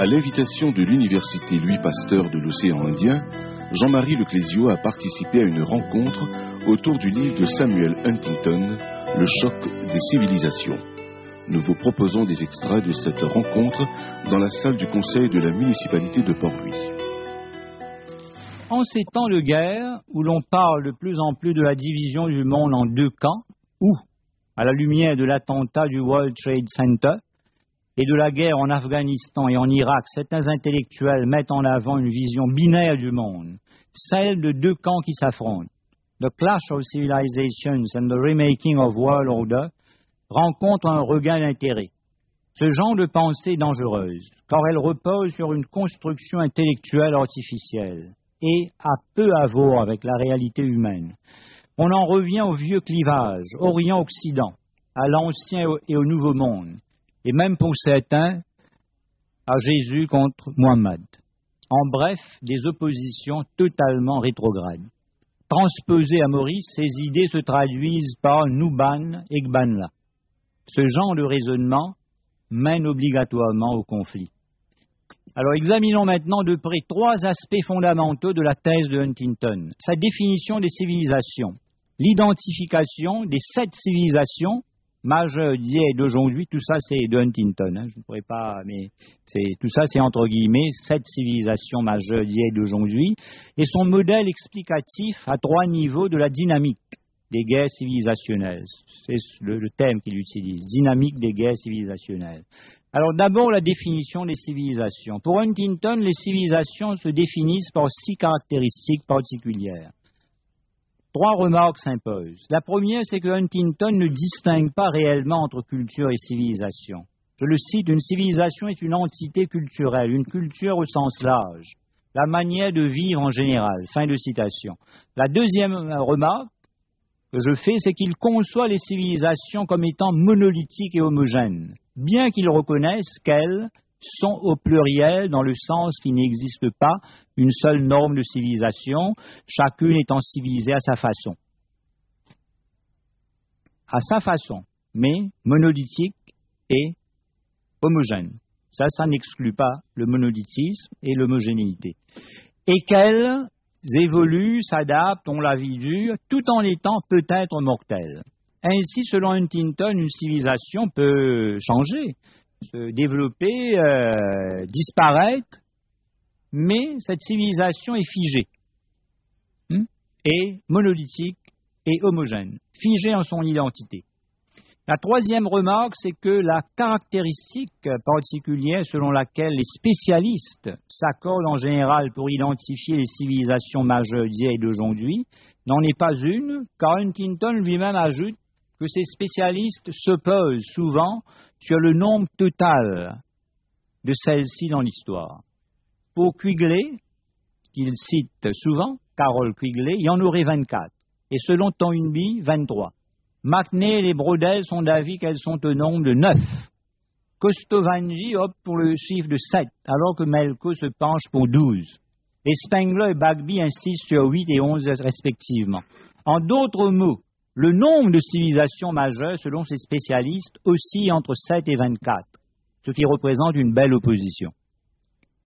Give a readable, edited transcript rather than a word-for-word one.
À l'invitation de l'Université Louis Pasteur de l'océan Indien, Jean-Marie Leclésio a participé à une rencontre autour du livre de Samuel Huntington, Le choc des civilisations. Nous vous proposons des extraits de cette rencontre dans la salle du conseil de la municipalité de Port-Louis. En ces temps de guerre, où l'on parle de plus en plus de la division du monde en deux camps, où, à la lumière de l'attentat du World Trade Center et de la guerre en Afghanistan et en Irak, certains intellectuels mettent en avant une vision binaire du monde, celle de deux camps qui s'affrontent. The Clash of Civilizations and the Remaking of World Order rencontre un regain d'intérêt. Ce genre de pensée est dangereuse, car elle repose sur une construction intellectuelle artificielle et a peu à voir avec la réalité humaine. On en revient au vieux clivage, Orient-Occident, à l'Ancien et au Nouveau Monde, et même pour certains, à Jésus contre Mohammed. En bref, des oppositions totalement rétrogrades. Transposées à Maurice, ces idées se traduisent par Nuban et Gbanla. Ce genre de raisonnement mène obligatoirement au conflit. Alors examinons maintenant de près trois aspects fondamentaux de la thèse de Huntington. Sa définition des civilisations, l'identification des 7 civilisations majeures d'hier et d'aujourd'hui, tout ça c'est de Huntington, je ne pourrais pas, mais tout ça c'est entre guillemets 7 civilisations majeures d'hier et d'aujourd'hui, et son modèle explicatif à 3 niveaux de la dynamique des guerres civilisationnelles. C'est le thème qu'il utilise, dynamique des guerres civilisationnelles. Alors d'abord la définition des civilisations. Pour Huntington, les civilisations se définissent par 6 caractéristiques particulières. 3 remarques s'imposent. La première, c'est que Huntington ne distingue pas réellement entre culture et civilisation. Je le cite, une civilisation est une entité culturelle, une culture au sens large, la manière de vivre en général. Fin de citation. La deuxième remarque que je fais, c'est qu'il conçoit les civilisations comme étant monolithiques et homogènes, bien qu'il reconnaisse qu'elles sont au pluriel dans le sens qu'il n'existe pas une seule norme de civilisation, chacune étant civilisée à sa façon. À sa façon, mais monolithique et homogène. Ça n'exclut pas le monolithisme et l'homogénéité. Et qu'elles évoluent, s'adaptent, ont la vie dure, tout en étant peut-être mortelles. Ainsi, selon Huntington, une civilisation peut changer, se développer, disparaître, mais cette civilisation est figée, et monolithique et homogène, figée en son identité. La troisième remarque, c'est que la caractéristique particulière selon laquelle les spécialistes s'accordent en général pour identifier les civilisations majeures d'hier et d'aujourd'hui n'en est pas une, car Huntington lui-même ajoute que ces spécialistes s'opposent souvent sur le nombre total de celles-ci dans l'histoire. Pour Quigley, qu'il cite souvent, Carroll Quigley, il y en aurait 24, et selon Toynbee, 23. McNay et les Brodel sont d'avis qu'elles sont au nombre de 9. Kostovanji opte pour le chiffre de 7, alors que Melko se penche pour 12. Et Spengler et Bagby insistent sur 8 et 11 respectivement. En d'autres mots, le nombre de civilisations majeures, selon ces spécialistes, oscille entre 7 et 24, ce qui représente une belle opposition.